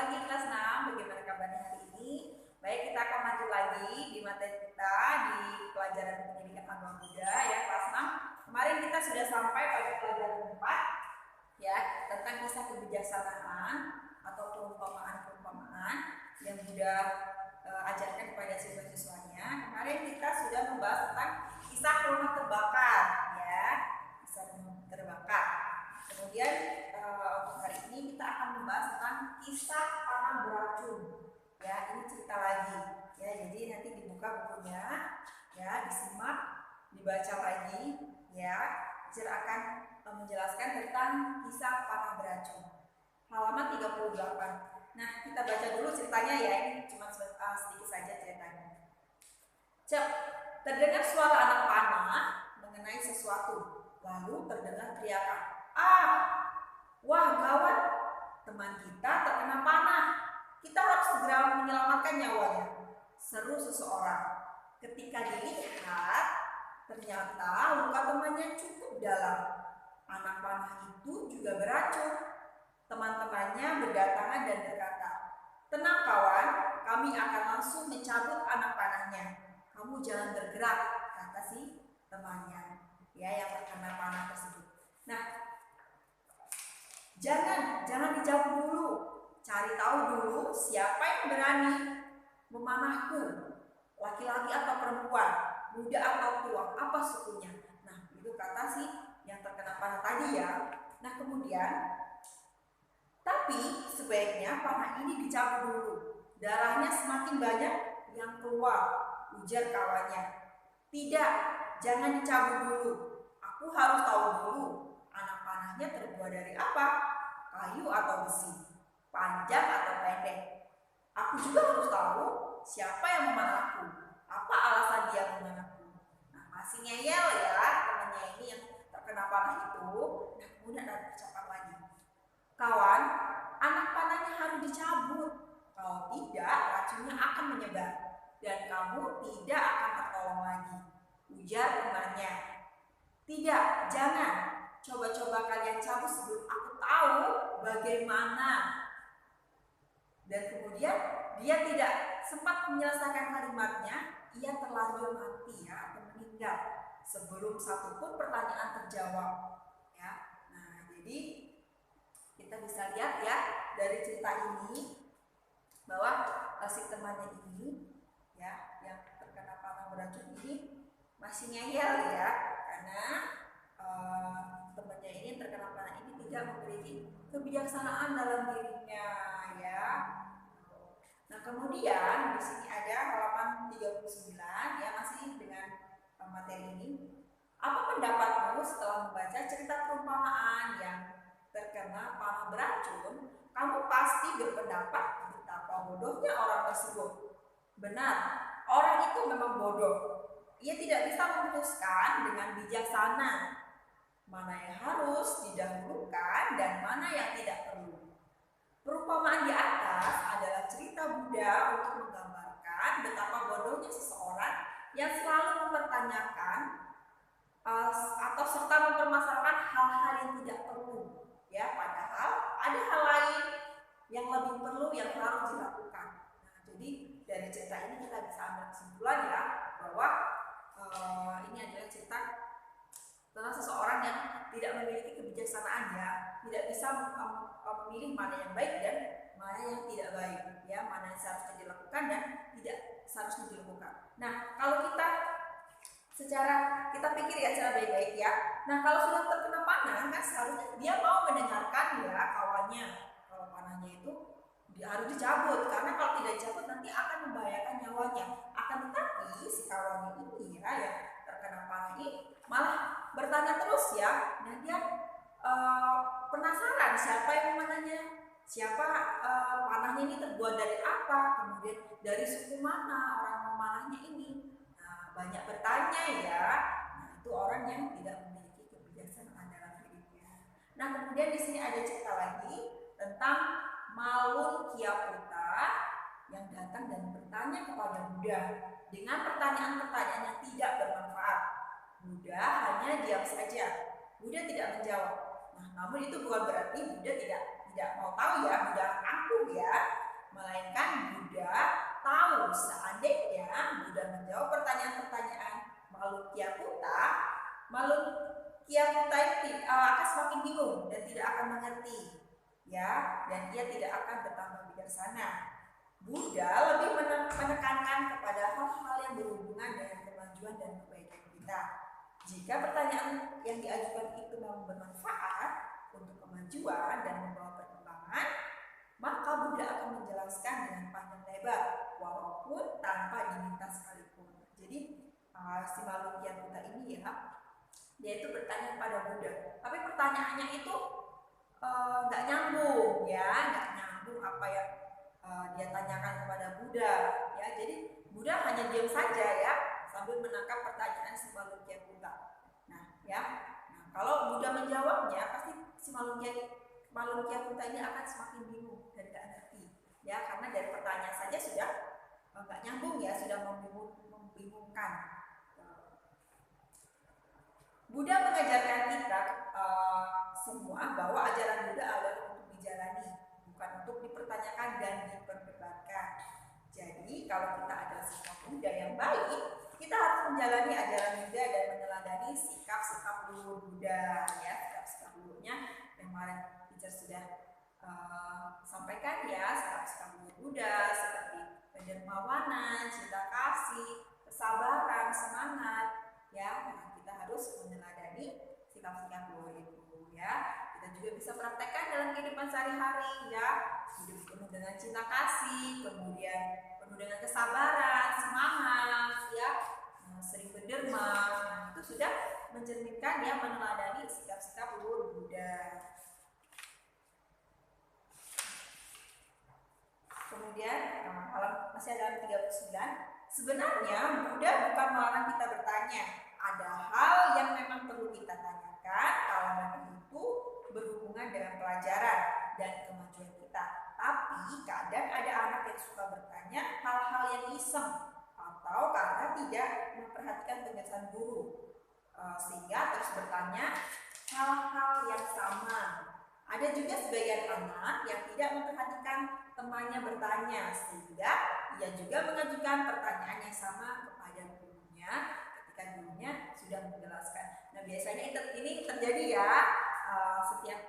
pagi kelas 6, bagaimana kabarnya hari ini? Baik, kita akan lanjut lagi di materi kita di pelajaran pendidikan agama Buddha ya kelas 6. Kemarin kita sudah sampai pada pelajaran 4 ya, tentang kisah kebijaksanaan atau perumpamaan-perumpamaan yang Buddha ajarkan kepada siswa-siswanya. Kemarin kita sudah membahas tentang kisah rumah terbakar ya, kisah rumah terbakar. Kemudian untuk hari ini kita akan membahas tentang kisah panah beracun. Ya, ini cerita lagi. Ya, jadi nanti dibuka bukunya, ya, disimak, dibaca lagi. Ya, Teacher akan menjelaskan tentang kisah panah beracun. Halaman 38. Nah, kita baca dulu ceritanya ya. Ini cuma sedikit saja ceritanya. Cep, terdengar suara anak panah mengenai sesuatu. Lalu terdengar teriakan. Wah gawat, teman kita terkena panah. Kita harus segera menyelamatkan nyawanya, seru seseorang. Ketika dilihat, ternyata luka temannya cukup dalam. Anak panah itu juga beracun. Teman-temannya berdatangan dan berkata, "Tenang kawan, kami akan langsung mencabut anak panahnya. Kamu jangan bergerak," kata si temannya, ya, yang terkena panah tersebut. Nah, Jangan dijawab dulu. Cari tahu dulu siapa yang berani memanahku. Laki-laki atau perempuan, muda atau tua, apa sukunya. Nah, itu kata si yang terkena panah tadi ya. Nah, kemudian, tapi sebaiknya panah ini dicabut dulu. Darahnya semakin banyak yang keluar, ujar kawannya. Tidak, jangan dicabut dulu. Aku harus tahu dulu anak panahnya terbuat dari apa? Kayu atau besi, panjang atau pendek. Aku juga harus tahu siapa yang memanahku, apa alasan dia memanahku. Nah, masih ngeyel ya temannya ini yang terkena panah itu. Nah, kemudian ada ucapan lagi. Kawan, anak panahnya harus dicabut. Kalau tidak, racunnya akan menyebar dan kamu tidak akan tertolong lagi, ujar temannya. Tidak, jangan. Coba-coba kalian cabut sebelum aku tahu bagaimana. Dan kemudian dia tidak sempat menyelesaikan kalimatnya, ia terlanjur mati ya, atau meninggal sebelum satupun pertanyaan terjawab. Ya, nah jadi kita bisa lihat ya dari cerita ini bahwa si temannya ini ya yang terkena panah beracun ini masih ngeyel ya, karena temannya ini terkena panah ini tidak memiliki kebijaksanaan dalam dirinya ya. Nah, kemudian di sini ada halaman 39 ya, masih dengan materi ini. Apa pendapatmu setelah membaca cerita perumpamaan yang terkena panah beracun? Kamu pasti berpendapat betapa bodohnya orang tersebut. Benar, orang itu memang bodoh. Ia tidak bisa memutuskan dengan bijaksana mana yang harus didahulukan dan mana yang tidak perlu. Perumpamaan di atas adalah cerita Buddha untuk menggambarkan betapa bodohnya seseorang yang selalu mempertanyakan atau serta mempermasalahkan hal-hal yang tidak perlu. Ya, padahal ada hal lain yang lebih perlu yang harus dilakukan. Nah, jadi dari cerita ini kita bisa ambil kesimpulan ya bahwa ini adalah cerita tentang seseorang yang tidak memiliki kebijaksanaan ya, tidak bisa memilih mana yang baik dan mana yang tidak baik ya, mana yang seharusnya dilakukan dan tidak seharusnya dilakukan. Nah, kalau kita pikir ya secara baik-baik ya. Nah, kalau sudah terkena panah kan seharusnya dia mau mendengarkan ya kawannya kalau panahnya itu harus dicabut, karena kalau tidak dicabut nanti akan membahayakan nyawanya. Akan tetapi si kawannya ini ya yang terkena panah ini malah bertanya terus ya. Nah, dia penasaran siapa yang memanahnya, siapa panahnya ini terbuat dari apa, kemudian dari suku mana orang memanahnya ini. Nah, banyak bertanya ya. Nah, itu orang yang tidak memiliki kebijaksanaan dalam hidupnya. Nah, kemudian di sini ada cerita lagi tentang Malun Kiaputa yang datang dan bertanya kepada Buddha dengan pertanyaan-pertanyaan yang tidak bermanfaat. Buddha hanya diam saja. Buddha tidak menjawab. Nah, namun itu bukan berarti Buddha tidak mau tahu ya, Buddha angkuh ya. Lalu seandainya Buddha menjawab pertanyaan-pertanyaan Malukyaputa, Malukyaputa akan semakin bingung dan tidak akan mengerti, ya, dan ia tidak akan bertambah bijaksana. Buddha lebih menekankan kepada hal-hal yang berhubungan dengan kemajuan dan kebaikan kita. Jika pertanyaan yang diajukan itu memang bermanfaat untuk kemajuan dan membawa perkembangan, maka Buddha akan menjelaskan dengan panjang lebar, walaupun tanpa diminta sekalipun. Jadi si Malukyaputa ini ya, dia itu bertanya pada Buddha, tapi pertanyaannya itu nggak nyambung, ya, nggak nyambung apa yang dia tanyakan kepada Buddha, ya. Jadi Buddha hanya diam saja ya, sambil menangkap pertanyaan si Malukyaputa. Nah, ya, kalau Buddha menjawabnya, pasti si Malukyaputa ini akan semakin bingung dan nggak ngerti, ya, karena dari pertanyaan saja sudah nggak nyambung, ya, sudah membingungkan. Buddha mengajarkan kita semua bahwa ajaran Buddha adalah untuk dijalani, bukan untuk dipertanyakan dan diperdebatkan. Jadi kalau kita adalah sikap Buddha yang baik, kita harus menjalani ajaran Buddha dan meneladani sikap-sikap luhur Buddha, ya, sikap-sikap luhurnya yang kemarin teacher sudah sampaikan, ya, sikap-sikap luhur Buddha seperti kedermawanan, cinta kasih, kesabaran, semangat, ya. Nah, kita harus meneladani sikap-sikap luhur itu, ya. Kita juga bisa praktekkan dalam kehidupan sehari-hari, ya, hidup penuh dengan cinta kasih, kemudian penuh dengan kesabaran, semangat, ya, sering berderma. Nah, itu sudah mencerminkan, ya, meneladani sikap-sikap luhur Buddha. Kemudian masih ada 39. Sebenarnya Buddha bukan melarang kita bertanya. Ada hal yang memang perlu kita tanyakan kalau memang itu berhubungan dengan pelajaran dan kemajuan kita. Tapi kadang ada anak yang suka bertanya hal-hal yang iseng atau karena tidak memperhatikan penjelasan guru, sehingga terus bertanya hal-hal yang sama. Ada juga sebagian anak yang tidak memperhatikan temannya bertanya, sehingga ia juga mengajukan pertanyaan yang sama kepada gurunya ketika gurunya sudah menjelaskan. Nah, biasanya ini terjadi, ya, setiap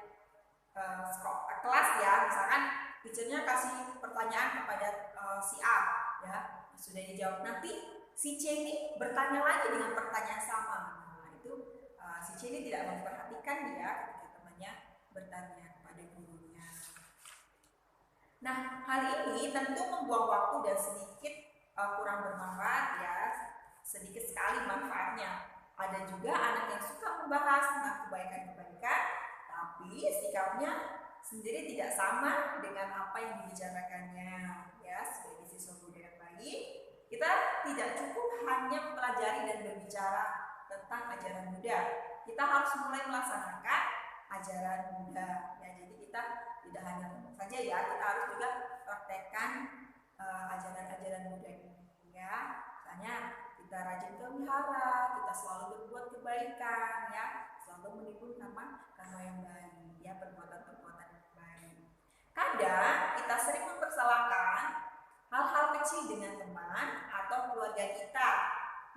kelas, ya, misalkan teachernya kasih pertanyaan kepada si A, ya, sudah dijawab, nanti si C ini bertanya lagi dengan pertanyaan sama. Nah, itu si C ini tidak memperhatikan, ya, ketika temannya bertanya kepada gurunya. Nah, hal ini tentu membuang waktu dan sedikit kurang bermanfaat, ya, sedikit sekali manfaatnya. Ada juga anak yang suka membahas tentang kebaikan-kebaikan, tapi sikapnya sendiri tidak sama dengan apa yang dibicarakannya, ya. Sebagai siswa Buddha yang baik, kita tidak cukup hanya mempelajari dan berbicara tentang ajaran Buddha. Kita harus mulai melaksanakan ajaran Buddha, ya. Jadi kita tidak hanya ngomong saja, ya, kita harus juga praktekkan ajaran-ajaran Buddha ini, ya. Misalnya kita rajin ke wihara, kita selalu berbuat kebaikan, ya, selalu menimbun karma yang baik, ya, perbuatan-perbuatan yang baik. Kadang kita sering mempersalahkan hal-hal kecil dengan teman atau keluarga kita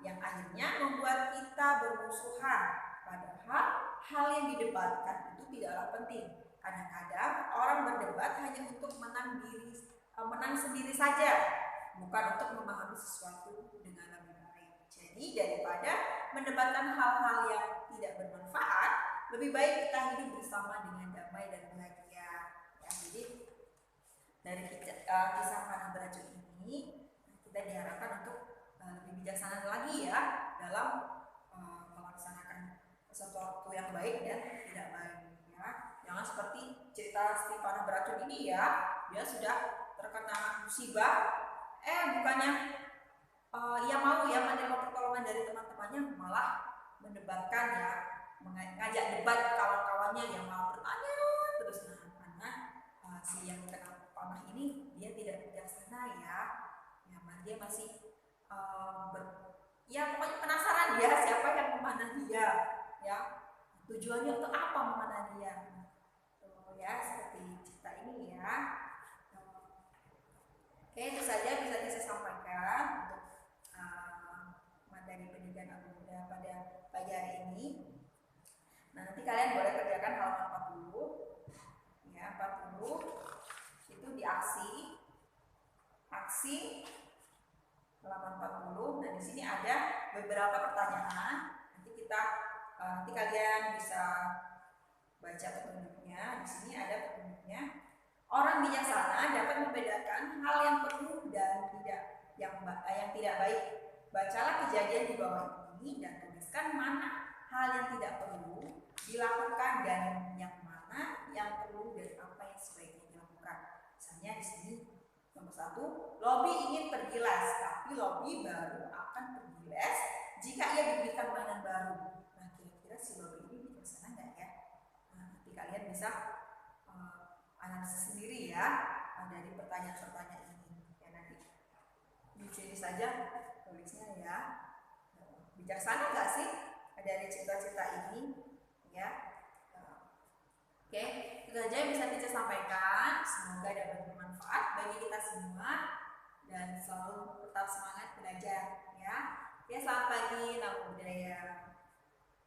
yang akhirnya membuat kita bermusuhan. Padahal hal yang didebatkan itu tidaklah penting. Kadang-kadang orang berdebat hanya untuk menang sendiri saja, bukan untuk memahami sesuatu dengan lebih baik. Jadi daripada mendebatkan hal-hal yang tidak bermanfaat, lebih baik kita hidup bersama dengan damai dan bahagia. Ya, jadi dari kisah panah beracun ini kita diharapkan untuk lebih bijaksana lagi, ya, dalam melaksanakan sesuatu yang baik dan tidak baik, ya. Jangan seperti cerita si panah beracun ini, ya, dia sudah terkena musibah, bukannya ia mau, ya, menerima pertolongan dari teman-temannya, malah mendebatkan, ya, mengajak debat kawan-kawannya yang mau bertanya terus. Nah, karena si yang kena panah ini dia tidak bijaksana, ya, dia masih pokoknya penasaran, ya, siapa yang memanah dia, ya, tujuannya untuk apa memanah dia. Ya, seperti cerita ini, ya. Oke, itu saja bisa saya sampaikan. asing, halaman 40. Dan di sini ada beberapa pertanyaan. Nanti kalian bisa baca petunjuknya. Di sini ada petunjuknya. Orang bijaksana dapat membedakan hal yang perlu dan yang tidak baik. Bacalah kejadian di bawah ini dan tuliskan mana hal yang tidak perlu dilakukan dan yang mana yang perlu dan apa yang sebaiknya dilakukan. Misalnya di sini nomor 1, Lobby ingin pergi les, tapi Lobby baru akan pergi les jika ia diberikan mainan baru. Nah, kira-kira si Lobby ini bijaksana nggak ya? Nah, nanti kalian bisa analisis sendiri ya dari pertanyaan-pertanyaan ini. Ya, nanti di sini saja tulisnya ya. Bijaksana nggak sih dari cita-cita ini? Ya. Oke, itu saja yang bisa Cica sampaikan. Semoga dapat bermanfaat bagi kita semua dan selalu tetap semangat belajar ya. Oke, selamat pagi, Namo Buddhaya.